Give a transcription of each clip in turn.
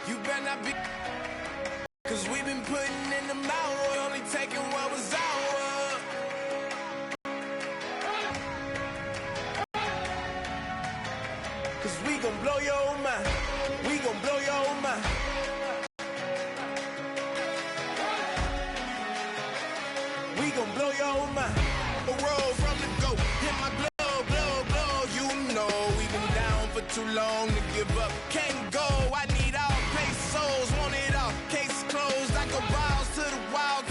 You better not be, cause we've been putting in the mouth, only taking what was ours. Cause we gon' blow your mind, we gon' blow your mind. We gon' blow your mind. The road from the go, hit my glow, blow, blow. You know we've been down for too long to give up. Can't go, I need all pesos, want it all. Case closed, I go balls to the wall,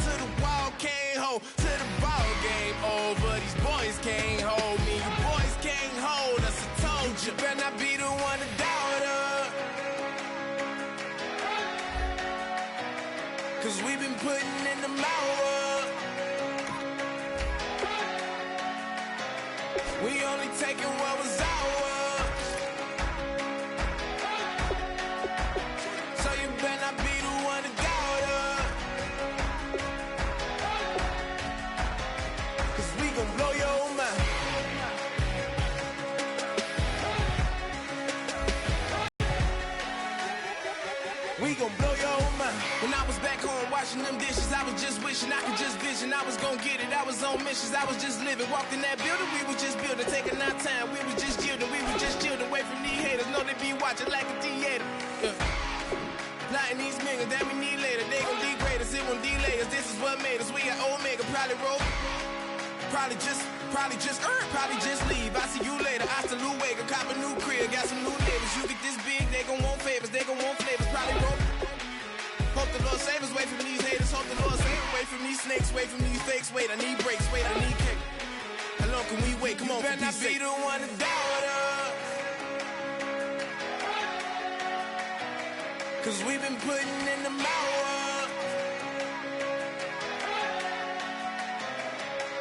can't hold. To the ball game over, these boys can't hold me. You boys can't hold us, I told you. You better not be the one to doubt us. Cause we've been putting in the mouth. We only taking what was ours. So you better not be the one to doubt us. Cause we gon' blow your mind. We gon' blow your mind. When I was back home washing them dishes, I was just wishing I could just vision. I was gon' get it, I was on missions, I was just living. Walked in that building, we was just building, taking our time. We was just yielding, away from these haters. Know they be watching like a theater. Plotting these niggas that we need later. They gon' degrade us, it won't delay us. This is what made us. We got Omega, probably roll. Probably just leave. I see you later. I salute Wake, cop a new crib, got some new neighbors. You get this big, they gon' want favors, they gon' want flavors. Probably roll. Hope the Lord save us, wait from these haters. Hope the Lord save us, wait from these snakes, wait from these fakes. Wait, I need breaks, wait, I need cake. How long can we wait? Come on, you better not be the one to doubt us. Cause we've been putting in the mouth.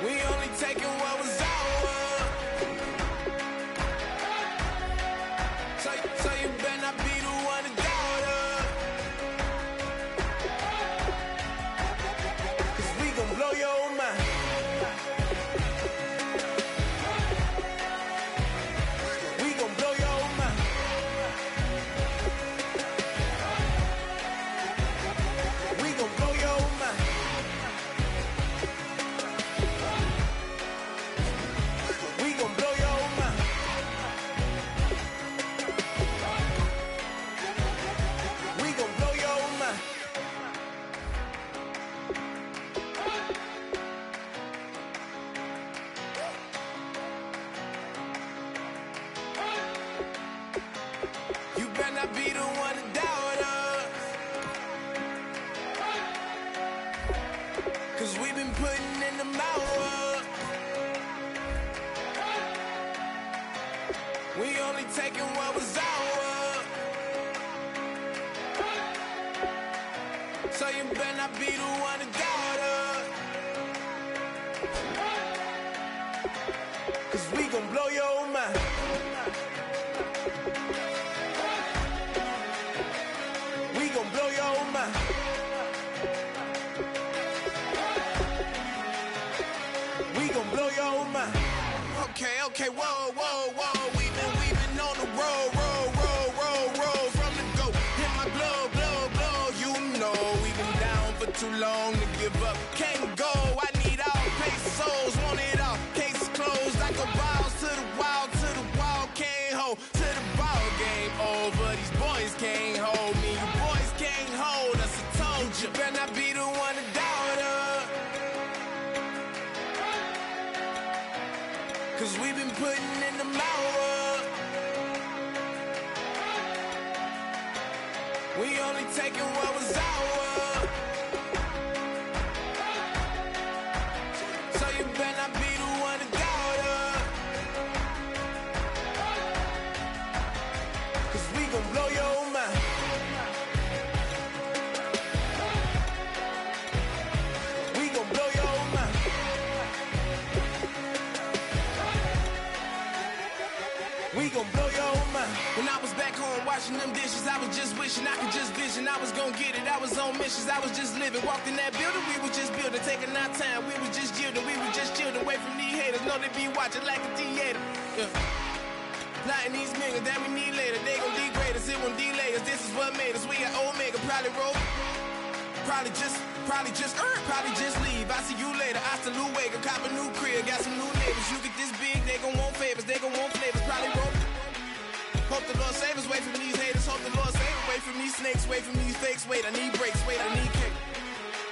We only taking what was ours. So you better not be the one to doubt us. Cause we gon' blow your mind. We gon' blow your mind. We gon' blow your mind. We gon' blow your mind. We gon' blow your mind. You better not be the one to doubt us. Cause we've been putting in the mouth. We only taking what was ours. So you better not be the one to doubt us. Cause we gon' blow your mind. We gon' blow your mind. We gon' blow your mind. Okay, whoa. We've been on the road from the go. Hit my blow. You know we've been down for too long to give up. Can't go, I need all pesos, want it all. Case closed, I go balls to the wall, can't hold. To the ball game over, these boys can't hold me. You boys can't hold us, I told you. You better not be the one to doubt us. Cause we've been putting in the mouth. We only taking what was ours. So you better not be the one to doubt us. Cause we gon' blow your mind. We gon' blow your mind. We gon' blow your mind. When I was back home washing them dishes, I was just wishing I could just vision. I was gon' get it, I was on missions, I was just living. Walked in that building, we was just building, taking our time. We was just yielding, away from these haters. Know they be watching like a theater. Plotting these niggas that we need later. They gon' degrade us. us, it won't delay us. This is what made us. We got Omega, probably roll. Probably just leave. I see you later. Hasta luego, cop a new crib, got some new neighbors. You get this big, they gon' want favors, they gon' want flavors. Probably roll. Hope the Lord save us, wait from these haters. Hope the Lord save us, wait from these snakes, wait from these fakes. Wait, I need breaks, wait, I need cake.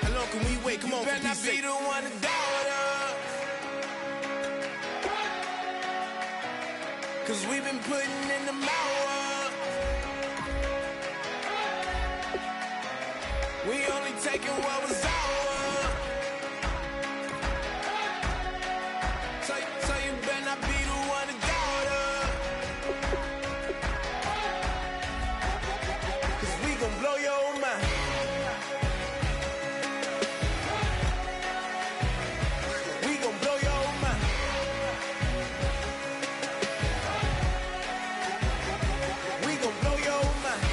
How long can we wait? Come on, better not be the one to doubt us. Cause we've been putting in the hours. We only taking what was ours. So you better not be the one to doubt us. Cause we gon' blow your mind. We gon' blow your mind. We gon' blow your mind.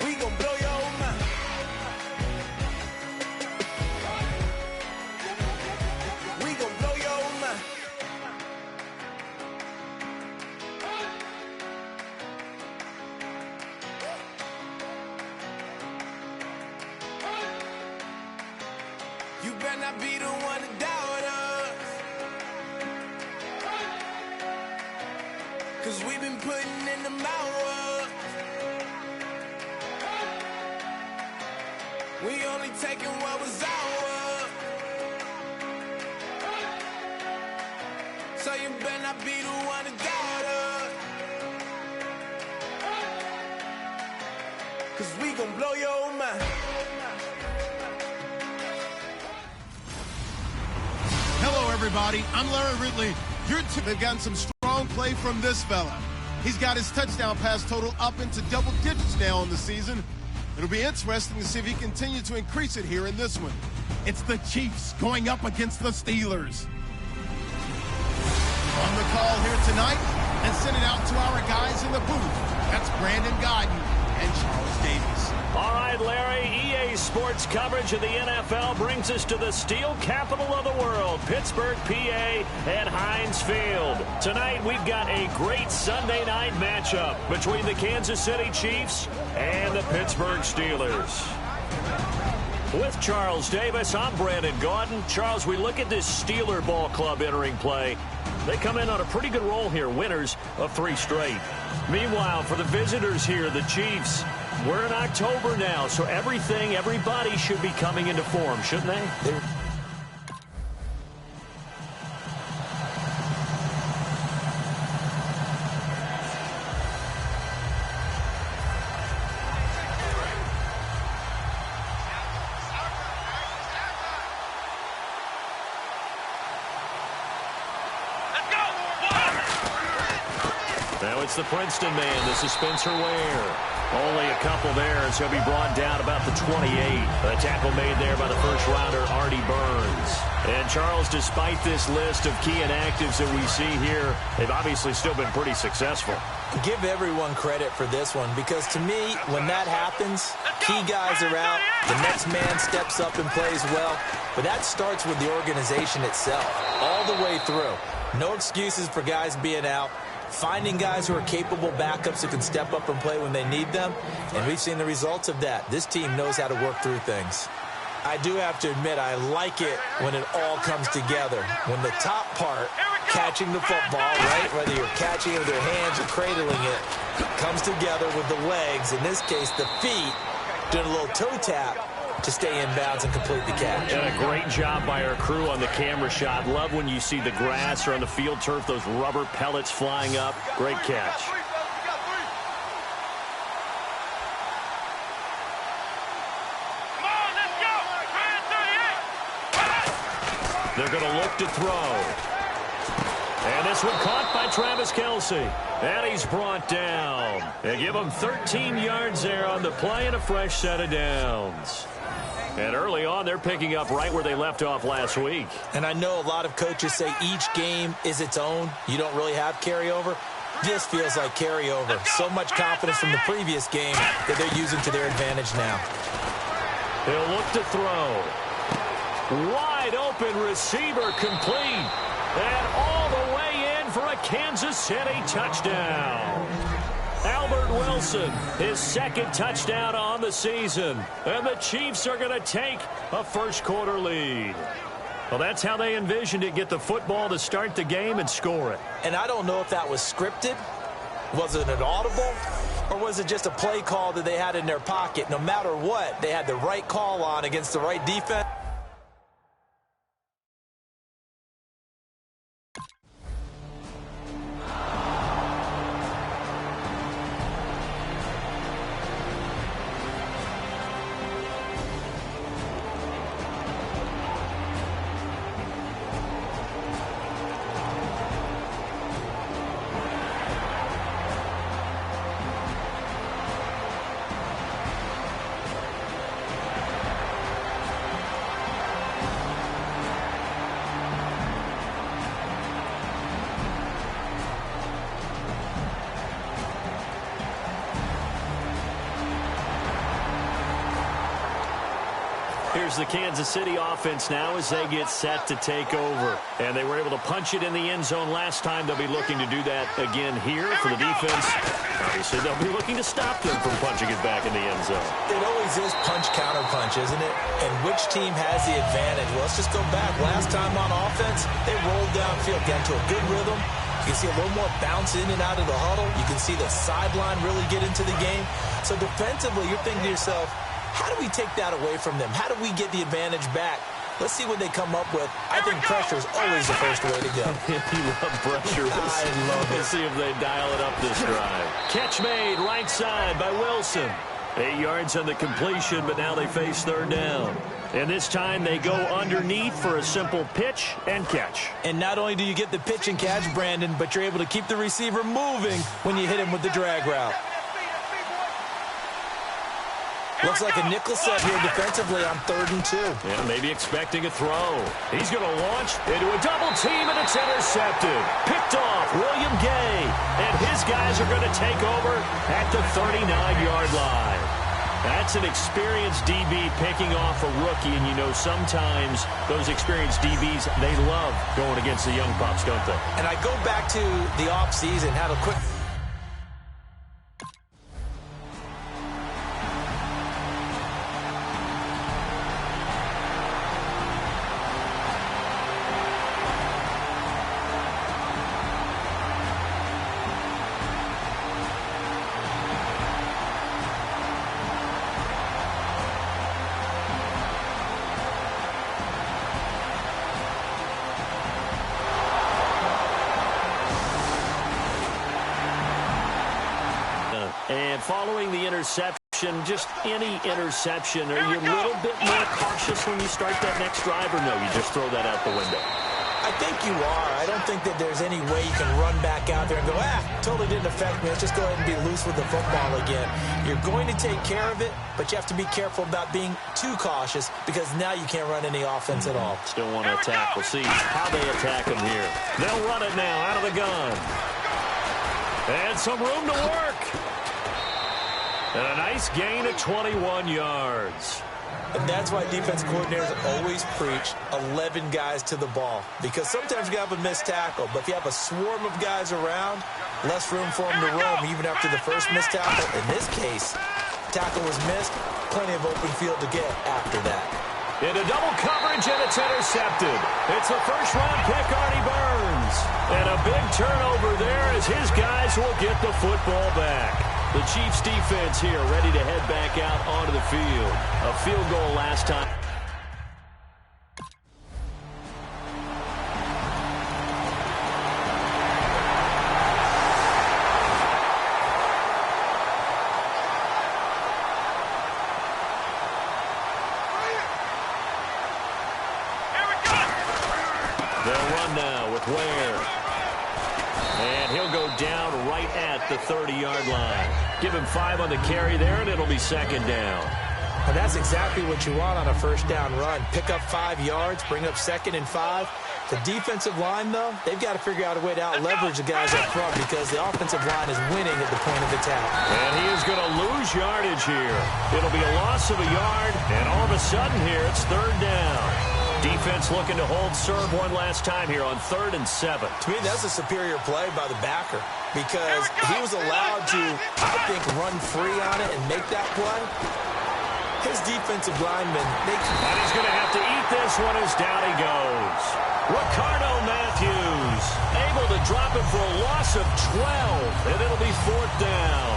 We gon' blow your mind. We gon' blow your mind. You better not be the one to doubt us. Cause we've been putting in the hours. We only taking what was ours. So you better not be the one to doubt us. Cause we gon' blow your mind. Hello, everybody. I'm Larry Ridley. They've gotten some strong play from this fella. He's got his touchdown pass total up into double digits now on the season. It'll be interesting to see if he continues to increase it here in this one. It's the Chiefs going up against the Steelers. On the call here tonight and send it out to our guys in the booth. That's Brandon Godden and Charles Davis. All right, Larry, EA Sports coverage of the NFL brings us to the steel capital of the world, Pittsburgh, PA, at Heinz Field. Tonight, we've got a great Sunday night matchup between the Kansas City Chiefs and the Pittsburgh Steelers. With Charles Davis, I'm Brandon Gaudin. Charles, we look at this Steeler ball club entering play. They come in on a pretty good roll here, winners of 3 straight. Meanwhile, for the visitors here, the Chiefs, we're in October now, so everybody should be coming into form, shouldn't they? Now it's the Princeton man, this is Spencer Ware. Only a couple there as he'll be brought down about the 28. A tackle made there by the first rounder, Artie Burns. And Charles, despite this list of key inactives that we see here, they've obviously still been pretty successful. Give everyone credit for this one, because to me, when that happens, key guys are out, the next man steps up and plays well, but that starts with the organization itself, all the way through. No excuses for guys being out. Finding guys who are capable backups who can step up and play when they need them, and we've seen the results of that. This team knows how to work through things. I do have to admit, I like it when it all comes together. When the top part, catching the football, right, whether you're catching it with your hands or cradling it, comes together with the legs, in this case the feet, doing a little toe tap to stay in bounds and complete the catch. And a great job by our crew on the camera shot. Love when you see the grass or on the field turf, those rubber pellets flying up. Great catch. They're going to look to throw. And this one caught by Travis Kelce. And he's brought down. They give him 13 yards there on the play and a fresh set of downs. And early on, they're picking up right where they left off last week. And I know a lot of coaches say each game is its own. You don't really have carryover. This feels like carryover. So much confidence from the previous game that they're using to their advantage now. They'll look to throw. Wide open receiver complete. And all the way in for a Kansas City touchdown. Albert Wilson, his second touchdown on the season. And the Chiefs are going to take a first-quarter lead. Well, that's how they envisioned it, get the football to start the game and score it. And I don't know if that was scripted. Was it an audible? Or was it just a play call that they had in their pocket? No matter what, they had the right call on against the right defense. Here's the Kansas City offense now as they get set to take over. And they were able to punch it in the end zone last time. They'll be looking to do that again here for the defense. Obviously, they'll be looking to stop them from punching it back in the end zone. It always is punch-counter-punch, isn't it? And which team has the advantage? Well, let's just go back. Last time on offense, they rolled downfield, got into a good rhythm. You can see a little more bounce in and out of the huddle. You can see the sideline really get into the game. So defensively, you're thinking to yourself, how do we take that away from them? How do we get the advantage back? Let's see what they come up with. I think pressure is always the first way to go. You love pressure. I love it. Let's see if they dial it up this drive. Catch made right side by Wilson. 8 yards on the completion, but now they face third down. And this time they go underneath for a simple pitch and catch. And not only do you get the pitch and catch, Brandon, but you're able to keep the receiver moving when you hit him with the drag route. Looks like a nickel set here defensively on 3rd and 2. Yeah, maybe expecting a throw. He's going to launch into a double team, and it's intercepted. Picked off William Gay, and his guys are going to take over at the 39-yard line. That's an experienced DB picking off a rookie, and you know sometimes those experienced DBs, they love going against the young pups, don't they? And I go back to the offseason, had a quick... And following the interception, just any interception, are you a little bit more cautious when you start that next drive, or no, you just throw that out the window? I think you are. I don't think that there's any way you can run back out there and go, totally didn't affect me. Let's just go ahead and be loose with the football again. You're going to take care of it, but you have to be careful about being too cautious because now you can't run any offense at all. Still want to attack. We'll see how they attack them here. They'll run it now out of the gun. And some room to work. And a nice gain of 21 yards. And that's why defense coordinators always preach 11 guys to the ball. Because sometimes you have a missed tackle, but if you have a swarm of guys around, less room for them to roam even after the first missed tackle. In this case, tackle was missed, plenty of open field to get after that. Into double coverage, and it's intercepted. It's the first-round pick, Artie Burns. And a big turnover there as his guys will get the football back. The Chiefs defense here ready to head back out onto the field. A field goal last time. They'll run now with Ware. And he'll go down right at the 30-yard line. Give him 5 on the carry there, and it'll be second down. And that's exactly what you want on a first down run. Pick up 5 yards, bring up 2nd and 5. The defensive line, though, they've got to figure out a way to out-leverage the guys up front because the offensive line is winning at the point of attack. And he is going to lose yardage here. It'll be a loss of a yard, and all of a sudden here, it's third down. Defense looking to hold serve one last time here on 3rd and 7. To me, that's a superior play by the backer because he was allowed to, I think, run free on it and make that play. His defensive lineman, and he's going to have to eat this one as down he goes. Ricardo Matthews able to drop it for a loss of 12, and it'll be 4th down.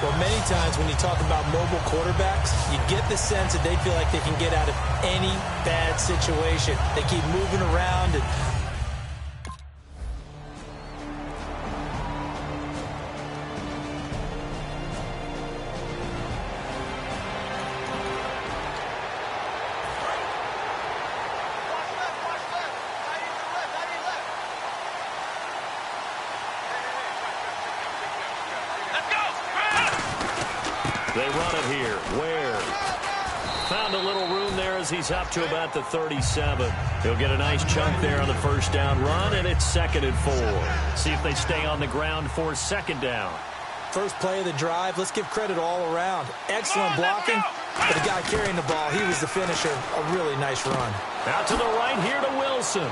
Well, many times when you talk about mobile quarterbacks, you get the sense that they feel like they can get out of any bad situation. They keep moving around and they run it here. Ware found a little room there as he's up to about the 37. He'll get a nice chunk there on the first down run, and it's 2nd and 4. See if they stay on the ground for 2nd down. First play of the drive, let's give credit all around. Excellent blocking, but the guy carrying the ball, he was the finisher. A really nice run. Out to the right here to Wilson.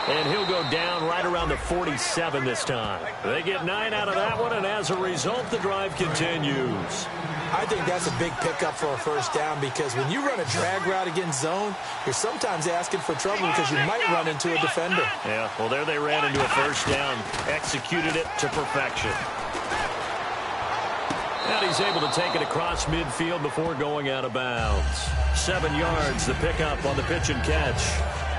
And he'll go down right around the 47 this time. They get 9 out of that one, and as a result, the drive continues. I think that's a big pickup for a first down because when you run a drag route against zone, you're sometimes asking for trouble because you might run into a defender. Yeah, well, there they ran into a first down, executed it to perfection. And he's able to take it across midfield before going out of bounds. 7 yards, the pickup on the pitch and catch.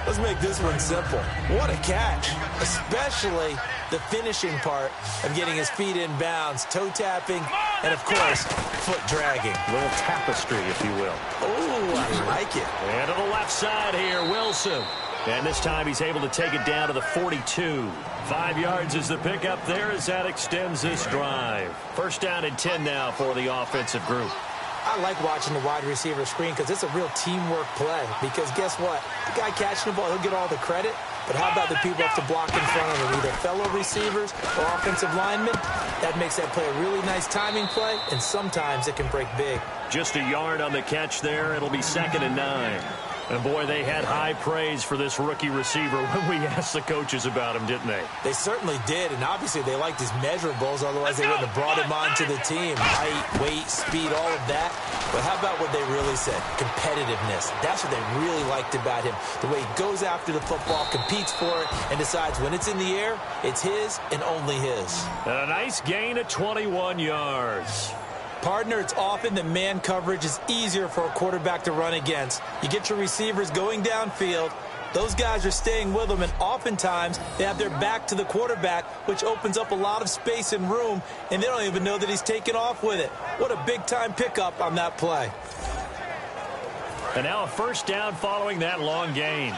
Let's make this one simple. What a catch, especially the finishing part of getting his feet in bounds, toe tapping, and, of course, foot dragging. A little tapestry, if you will. Oh, I like it. And to the left side here, Wilson. And this time he's able to take it down to the 42. 5 yards is the pickup there as that extends this drive. First down and 10 now for the offensive group. I like watching the wide receiver screen because it's a real teamwork play. Because guess what? The guy catching the ball, he'll get all the credit. But how about the people have to block in front of him, either fellow receivers or offensive linemen? That makes that play a really nice timing play, and sometimes it can break big. Just a yard on the catch there. It'll be 2nd and 9. And, boy, they had high praise for this rookie receiver when we asked the coaches about him, didn't they? They certainly did, and obviously they liked his measurables, otherwise they wouldn't have brought him onto the team. Height, weight, speed, all of that. But how about what they really said? Competitiveness. That's what they really liked about him. The way he goes after the football, competes for it, and decides when it's in the air, it's his and only his. And a nice gain of 21 yards. Partner, it's often that man coverage is easier for a quarterback to run against. You get your receivers going downfield. Those guys are staying with them, and oftentimes they have their back to the quarterback, which opens up a lot of space and room, and they don't even know that he's taken off with it. What a big-time pickup on that play. And now a first down following that long gain.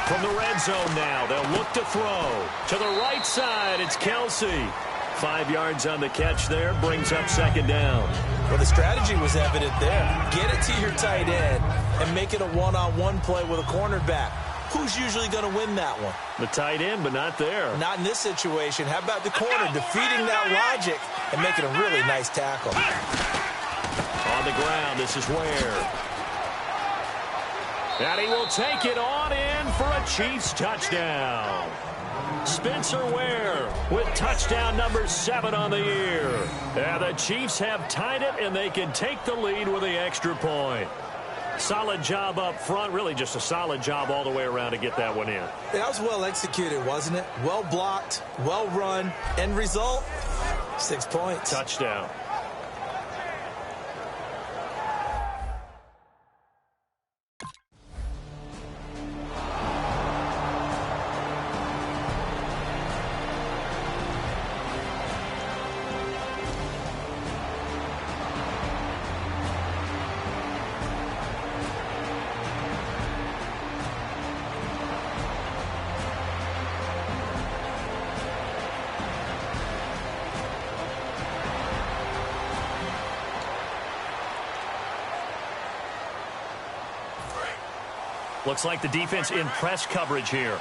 From the red zone now, they'll look to throw. To the right side, it's Kelsey. 5 yards on the catch there, brings up 2nd down. Well, the strategy was evident there. Get it to your tight end and make it a one-on-one play with a cornerback. Who's usually going to win that one? The tight end, but not there. Not in this situation. How about the corner defeating that logic and making a really nice tackle? On the ground, this is Ware. And he will take it on in for a Chiefs touchdown. Spencer Ware with touchdown number 7 on the year. And the Chiefs have tied it, and they can take the lead with the extra point. Solid job up front, really just a solid job all the way around to get that one in. That was well executed, wasn't it? Well blocked, well run. End result, 6 points. Touchdown. Looks like the defense in press coverage here.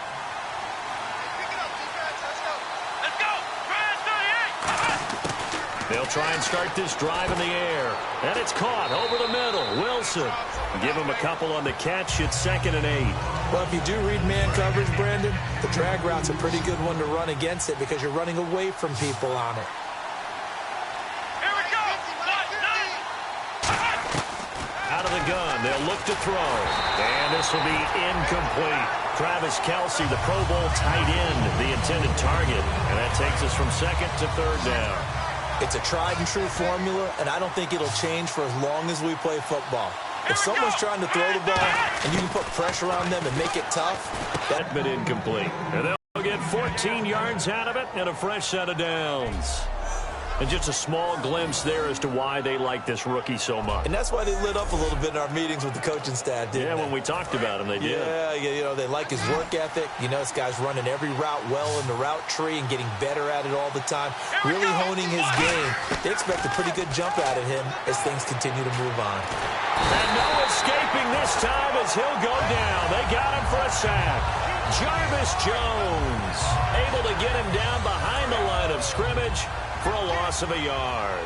They'll try and start this drive in the air. And it's caught over the middle. Wilson. Give him a couple on the catch. It's 2nd and 8. Well, if you do read man coverage, Brandon, the drag route's a pretty good one to run against it because you're running away from people on it. Here we go. Out of the gun. They'll look to throw. And this will be incomplete. Travis Kelce, the Pro Bowl tight end, the intended target. And that takes us from 2nd to 3rd down. It's a tried-and-true formula, and I don't think it'll change for as long as we play football. If someone's trying to throw the ball and you can put pressure on them and make it tough, that's been incomplete. And they'll get 14 yards out of it and a fresh set of downs. And just a small glimpse there as to why they like this rookie so much. And that's why they lit up a little bit in our meetings with the coaching staff, didn't they? Yeah, when we talked about him, they did. Yeah, you know, they like his work ethic. You know, this guy's running every route well in the route tree and getting better at it all the time, really honing his game. They expect a pretty good jump out of him as things continue to move on. And no escaping this time as he'll go down. They got him for a sack. Jarvis Jones able to get him down behind the line of scrimmage for a loss of a yard.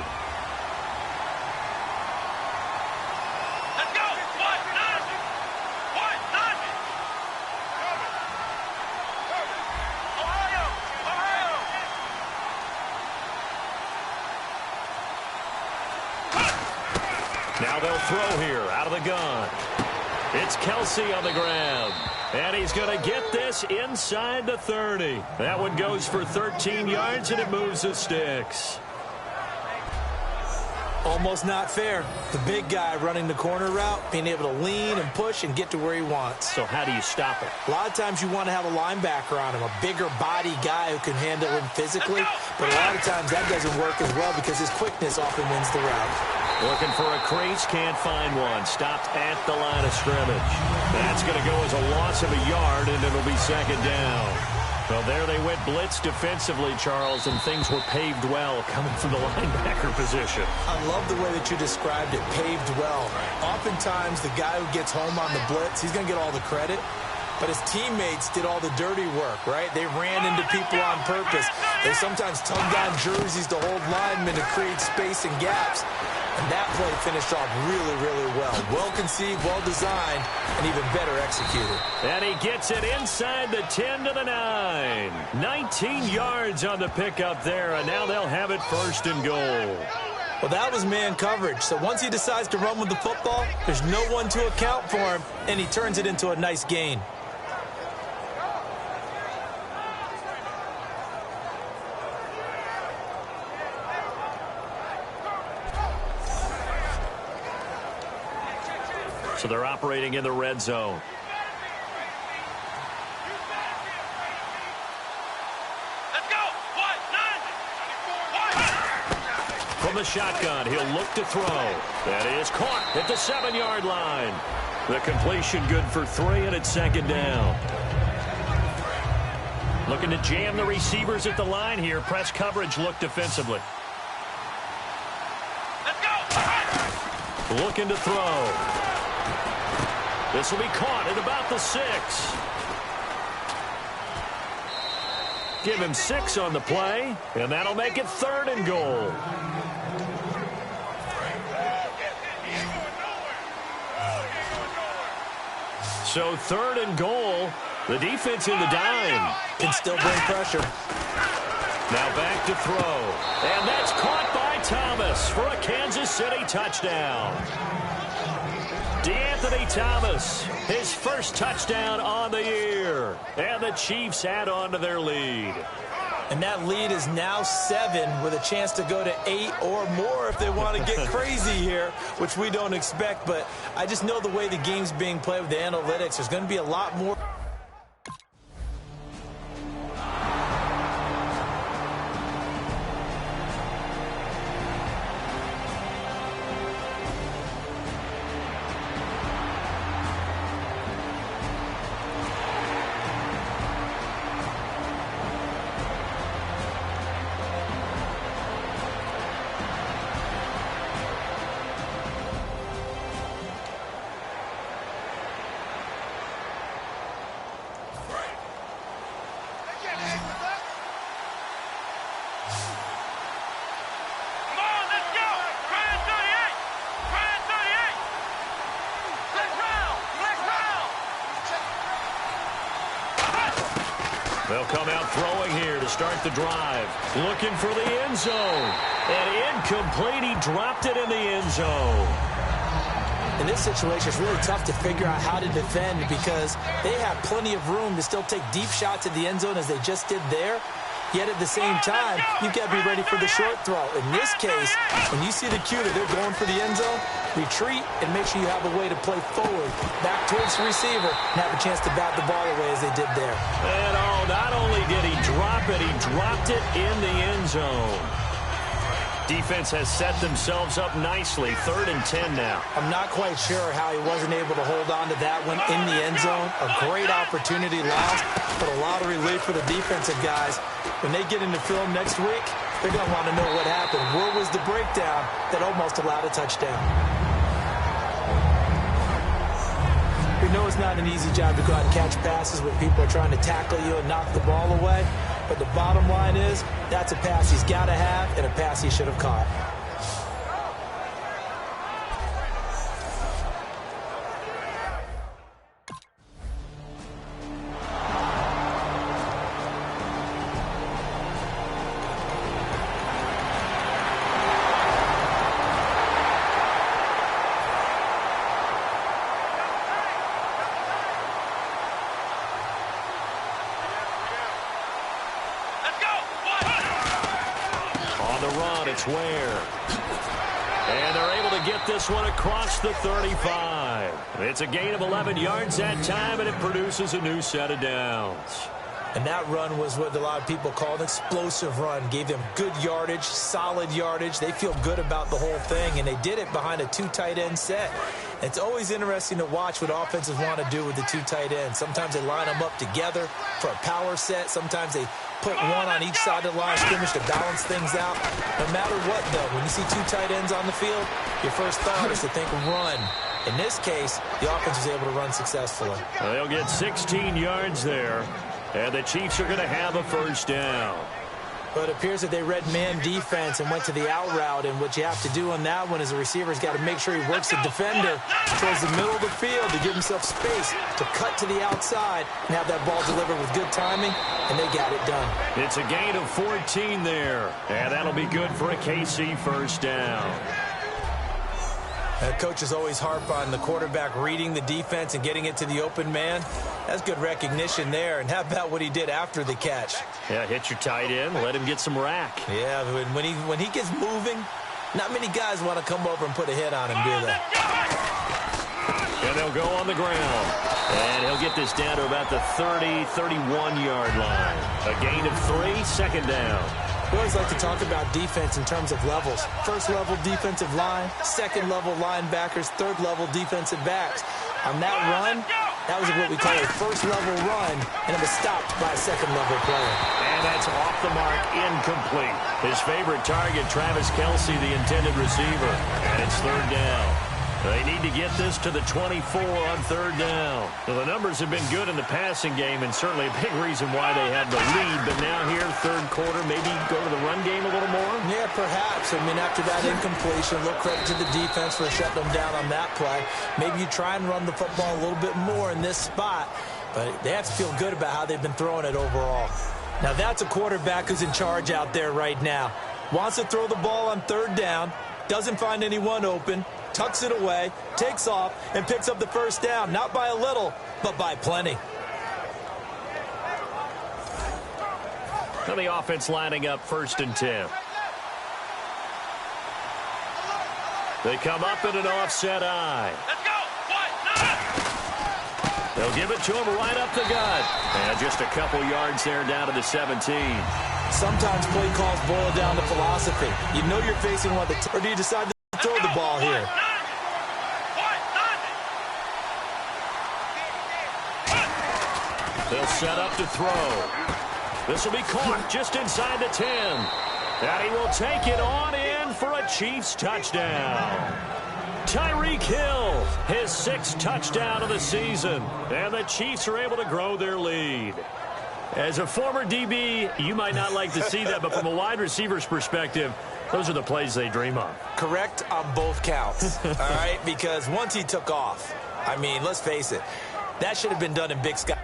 Let's go. Now they'll throw here out of the gun. It's Kelce on the ground. And he's going to get this inside the 30. That one goes for 13 yards, and it moves the sticks. Almost not fair. The big guy running the corner route, being able to lean and push and get to where he wants. So how do you stop it? A lot of times you want to have a linebacker on him, a bigger body guy who can handle him physically. But a lot of times that doesn't work as well because his quickness often wins the route. Looking for a crease, can't find one. Stopped at the line of scrimmage. That's going to go as a loss of a yard, and it'll be 2nd down. Well, there they went blitz defensively, Charles, and things were paved well coming from the linebacker position. I love the way that you described it, paved well. Oftentimes, the guy who gets home on the blitz, he's going to get all the credit. But his teammates did all the dirty work, right? They ran into people on purpose. They sometimes tugged on jerseys to hold linemen to create space and gaps. And that play finished off really, really well. Well-conceived, well-designed, and even better executed. And he gets it inside the 10 to the 9. 19 yards on the pickup there, and now they'll have it 1st and goal. Well, that was man coverage. So once he decides to run with the football, there's no one to account for him, and he turns it into a nice gain. So they're operating in the red zone. Let's go. From the shotgun, he'll look to throw. That is caught at the 7-yard line. The completion good for 3, and it's 2nd down. Looking to jam the receivers at the line here. Press coverage look defensively. Let's go. Looking to throw. This will be caught at about the 6. Give him 6 on the play, and that'll make it 3rd and goal. So 3rd and goal. The defense in the dime. Can still bring pressure. Now back to throw. And that's caught by Thomas for a Kansas City touchdown. DeAnthony Thomas, his first touchdown on the year. And the Chiefs add on to their lead. And that lead is now 7 with a chance to go to 8 or more if they want to get crazy here, which we don't expect. But I just know the way the game's being played with the analytics, there's going to be a lot more. They'll come out throwing here to start the drive. Looking for the end zone. And incomplete. He dropped it in the end zone. In this situation, it's really tough to figure out how to defend because they have plenty of room to still take deep shots at the end zone as they just did there. Yet at the same time, you've got to be ready for the short throw. In this case, when you see the cue that they're going for the end zone, retreat and make sure you have a way to play forward, back towards the receiver, and have a chance to bat the ball away as they did there. And not only did he drop it, he dropped it in the end zone. Defense has set themselves up nicely. 3rd and 10 now. I'm not quite sure how he wasn't able to hold on to that one in the end zone. A great opportunity lost, but a lot of relief for the defensive guys. When they get into film next week, they're going to want to know what happened. Where was the breakdown that almost allowed a touchdown? We know it's not an easy job to go out and catch passes when people are trying to tackle you and knock the ball away. But the bottom line is, that's a pass he's got to have and a pass he should have caught. Where? And they're able to get this one across the 35. It's a gain of 11 yards that time, and it produces a new set of downs. And that run was what a lot of people call an explosive run. Gave them good yardage, solid yardage. They feel good about the whole thing, and they did it behind a 2 tight end set. It's always interesting to watch what offenses want to do with the 2 tight ends. Sometimes they line them up together for a power set. Sometimes they put one on each side of the line of scrimmage to balance things out. No matter what, though, when you see 2 tight ends on the field, your first thought is to think run. In this case, the offense was able to run successfully. They'll get 16 yards there, and the Chiefs are going to have a first down. But it appears that they read man defense and went to the out route, and what you have to do on that one is the receiver's got to make sure he works the defender towards the middle of the field to give himself space to cut to the outside and have that ball delivered with good timing, and they got it done. It's a gain of 14 there, and that'll be good for a KC first down. Coaches always harp on the quarterback reading the defense and getting it to the open man. That's good recognition there. And how about what he did after the catch? Yeah, hit your tight end, let him get some rack. Yeah, when he gets moving, not many guys want to come over and put a hit on him, do they? And they'll go on the ground. And he'll get this down to about the 30, 31-yard line. A gain of 3, 2nd down. We always like to talk about defense in terms of levels. First-level defensive line, second-level linebackers, third-level defensive backs. On that run, that was what we call a first-level run, and it was stopped by a second-level player. And that's off the mark, incomplete. His favorite target, Travis Kelce, the intended receiver. And it's 3rd down. They need to get this to the 24 on 3rd down. Well, the numbers have been good in the passing game, and certainly a big reason why they had the lead. But now here, 3rd quarter, maybe go to the run game a little more? Yeah, perhaps. I mean, after that incompletion, a little credit to the defense for shutting them down on that play. Maybe you try and run the football a little bit more in this spot, but they have to feel good about how they've been throwing it overall. Now, that's a quarterback who's in charge out there right now. Wants to throw the ball on 3rd down, doesn't find anyone open, tucks it away, takes off, and picks up the first down. Not by a little, but by plenty. And the offense lining up 1st and 10. They come up in an offset eye. Let's go. They'll give it to him right up the gut. And just a couple yards there down to the 17. Sometimes play calls boil down to philosophy. You know you're facing one, or do you decide to throw the ball here? They'll set up to throw. This will be caught just inside the 10. And he will take it on in for a Chiefs touchdown. Tyreek Hill, his 6th touchdown of the season. And the Chiefs are able to grow their lead. As a former DB, you might not like to see that, but from a wide receiver's perspective, those are the plays they dream of. Correct on both counts, all right? Because once he took off, I mean, let's face it, that should have been done in Big Sky.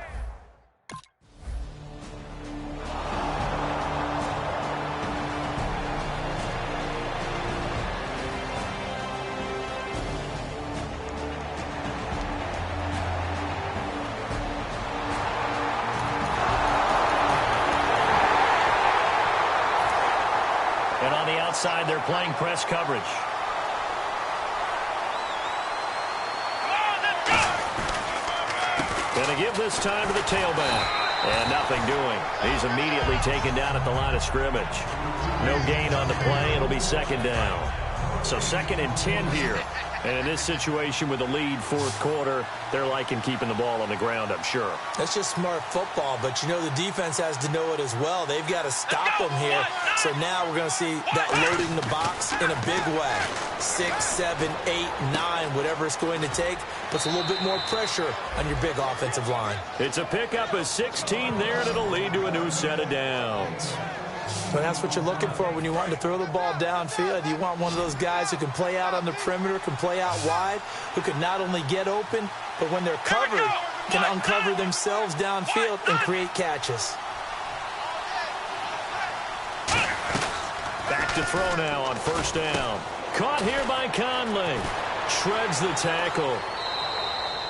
outside. They're playing press coverage. Going to give this time to the tailback. And nothing doing. He's immediately taken down at the line of scrimmage. No gain on the play. It'll be second down. So 2nd and 10 here. And in this situation with a lead fourth quarter, they're liking keeping the ball on the ground, I'm sure. That's just smart football, but you know the defense has to know it as well. They've got to stop them here. So now we're going to see that loading the box in a big way. 6, 7, 8, 9, whatever it's going to take, puts a little bit more pressure on your big offensive line. It's a pickup of 16 there, and it'll lead to a new set of downs. But that's what you're looking for when you want to throw the ball downfield. You want one of those guys who can play out on the perimeter, can play out wide, who can not only get open, but when they're covered, can uncover themselves downfield and create catches. Back to throw now on first down. Caught here by Conley. Shreds the tackle.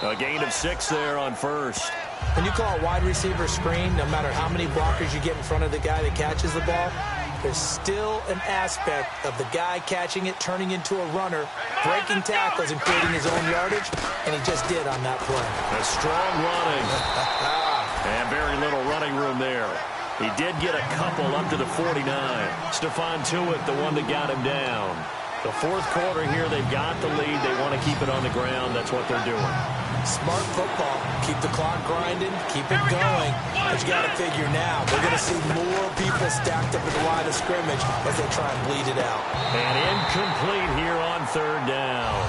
A gain of 6 there on first. When you call a wide receiver screen, no matter how many blockers you get in front of the guy that catches the ball, there's still an aspect of the guy catching it, turning into a runner, breaking tackles and creating his own yardage, and he just did on that play. A strong running. And very little running room there. He did get a couple up to the 49. Stephon Tuitt, the one that got him down. The fourth quarter here, they've got the lead. They want to keep it on the ground. That's what they're doing. Smart football. Keep the clock grinding. Keep it going. But you got to figure now, they're going to see more people stacked up at the line of scrimmage as they try and bleed it out. And incomplete here on third down.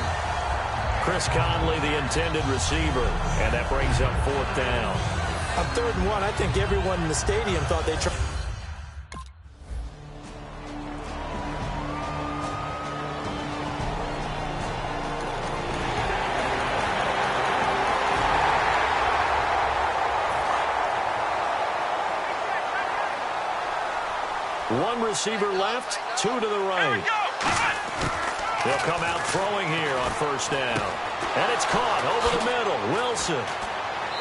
Chris Conley, the intended receiver. And that brings up fourth down. On 3rd and 1, I think everyone in the stadium thought they tried. One receiver left, 2 to the right. They'll come out throwing here on first down. And it's caught over the middle. Wilson.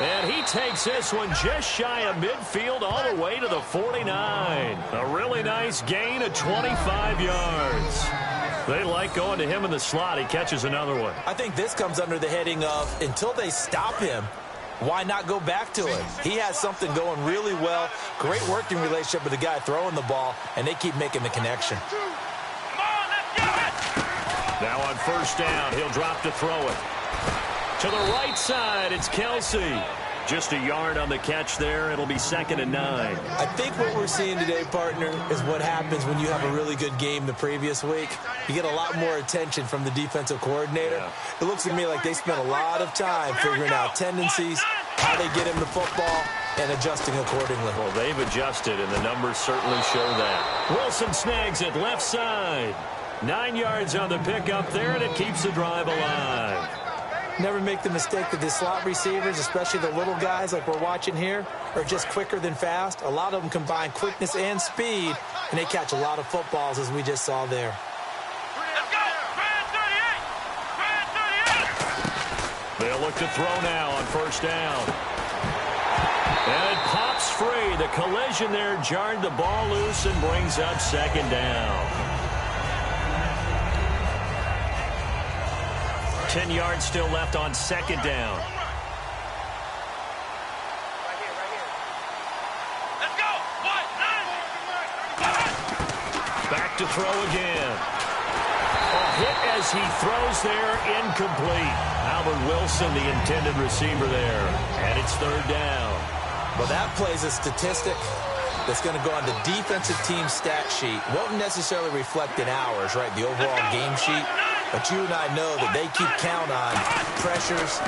And he takes this one just shy of midfield all the way to the 49. A really nice gain of 25 yards. They like going to him in the slot. He catches another one. I think this comes under the heading of until they stop him, why not go back to him? He has something going really well. Great working relationship with the guy throwing the ball, and they keep making the connection. Now on first down, he'll drop to throw it. To the right side, it's Kelsey. Just a yard on the catch there. It'll be 2nd and 9. I think what we're seeing today, partner, is what happens when you have a really good game the previous week. You get a lot more attention from the defensive coordinator. Yeah. It looks to me like they spent a lot of time figuring out tendencies, how they get him the football, and adjusting accordingly. Well, they've adjusted, and the numbers certainly show that. Wilson snags it left side. 9 yards on the pickup there, and it keeps the drive alive. Never make the mistake that the slot receivers, especially the little guys like we're watching here, are just quicker than fast. A lot of them combine quickness and speed, and they catch a lot of footballs, as we just saw there. They'll look to throw now on first down. And it pops free. The collision there jarred the ball loose and brings up 2nd down. 10 yards still left on 2nd down. Let's go. Back to throw again. A hit as he throws there, incomplete. Albert Wilson, the intended receiver there. And it's 3rd down. Well, that plays a statistic that's going to go on the defensive team stat sheet. Won't necessarily reflect in hours, right, the overall game sheet. But you and I know that they keep count on pressures,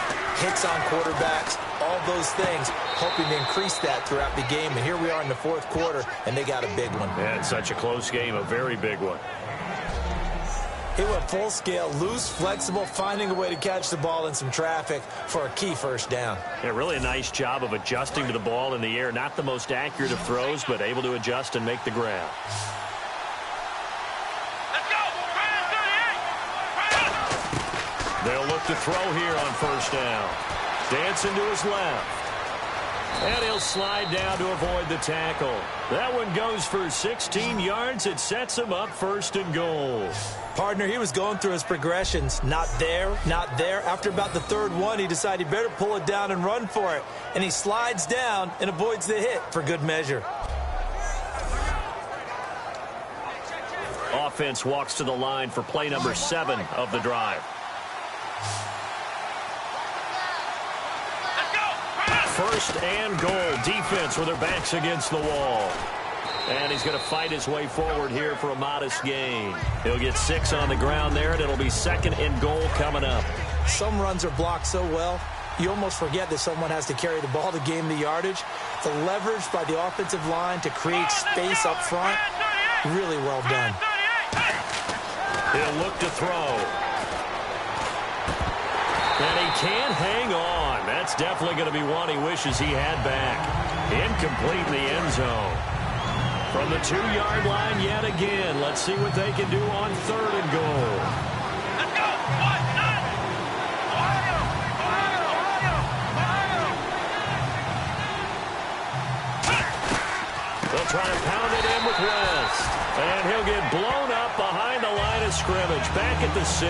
hits on quarterbacks, all those things, hoping to increase that throughout the game. And here we are in the 4th quarter, and they got a big one. Yeah, it's such a close game, a very big one. He went full scale, loose, flexible, finding a way to catch the ball in some traffic for a key first down. Yeah, really a nice job of adjusting to the ball in the air. Not the most accurate of throws, but able to adjust and make the grab. They'll look to throw here on first down. Dancing to his left. And he'll slide down to avoid the tackle. That one goes for 16 yards. It sets him up 1st and goal. Partner, he was going through his progressions. Not there, not there. After about the 3rd one, he decided he better pull it down and run for it. And he slides down and avoids the hit for good measure. Offense walks to the line for play number 7 of the drive. First and goal. Defense with their backs against the wall. And he's going to fight his way forward here for a modest gain. He'll get 6 on the ground there, and it'll be 2nd and goal coming up. Some runs are blocked so well, you almost forget that someone has to carry the ball to gain the yardage. The leverage by the offensive line to create space up front, really well done. He'll look to throw. And he can't hang on. That's definitely going to be one he wishes he had back. Incomplete in the end zone. From the 2-yard line yet again. Let's see what they can do on 3rd and goal. Let's go! They'll try to pound it in with West. And he'll get blown up behind the line of scrimmage. Back at the 6.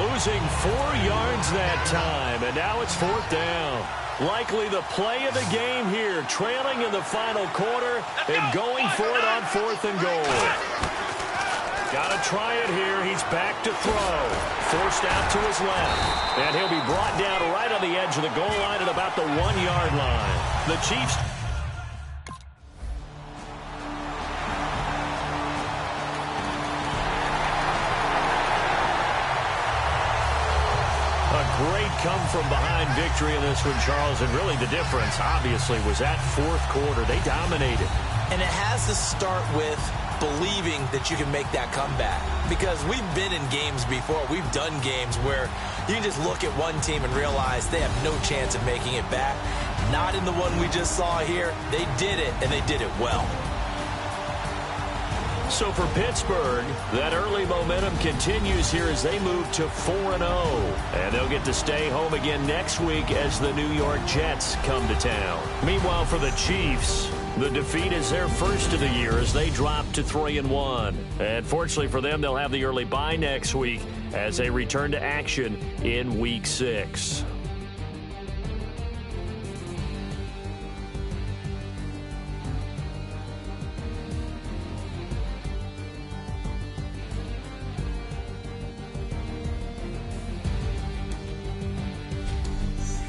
Losing 4 yards that time. And now it's 4th down. Likely the play of the game here. Trailing in the final quarter and going for it on 4th and goal. Got to try it here. He's back to throw. Forced out to his left. And he'll be brought down right on the edge of the goal line at about the 1-yard line. The Chiefs... Great come-from-behind victory in this one, Charles. And really the difference, obviously, was that 4th quarter. They dominated. And it has to start with believing that you can make that comeback. Because we've been in games before. We've done games where you can just look at one team and realize they have no chance of making it back. Not in the one we just saw here. They did it, and they did it well. So for Pittsburgh, that early momentum continues here as they move to 4-0. And they'll get to stay home again next week as the New York Jets come to town. Meanwhile, for the Chiefs, the defeat is their first of the year as they drop to 3-1. And fortunately for them, they'll have the early bye next week as they return to action in Week 6.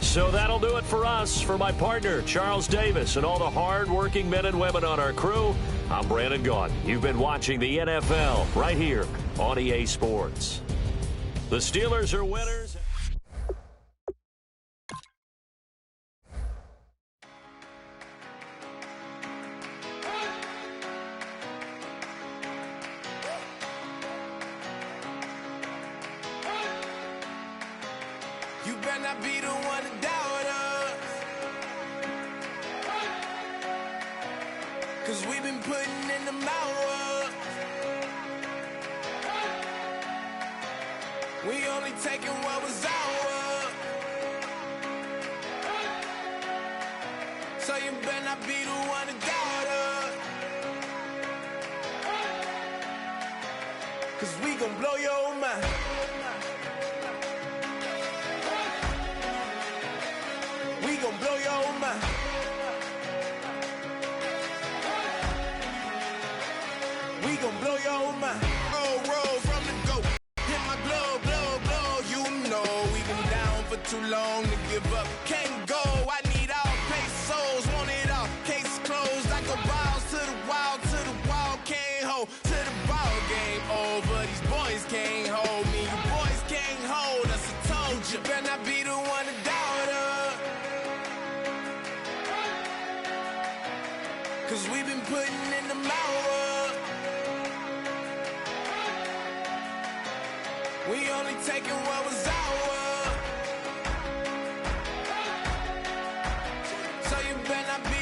So that'll do it for us. For my partner, Charles Davis, and all the hard-working men and women on our crew, I'm Brandon Gaudin. You've been watching the NFL right here on EA Sports. The Steelers are winners. You better not be the one to doubt us, 'cause we've been putting in the hours. We only taking what was ours. So you better not be the one to doubt us, 'cause we gon' blow your mind. We gon' blow your mind. We gon' blow your mind. Roll from the go. Hit my blow. You know we've been down for too long to give up. Can't go. I need all pesos. Want it all. Case closed. I go balls to the wall. Can't hold to the ball game over. These boys can't hold me. You boys can't hold us. I told you. Better not be the one to doubt us, 'cause we've been putting in the hours. We only taking what was ours. So you better not be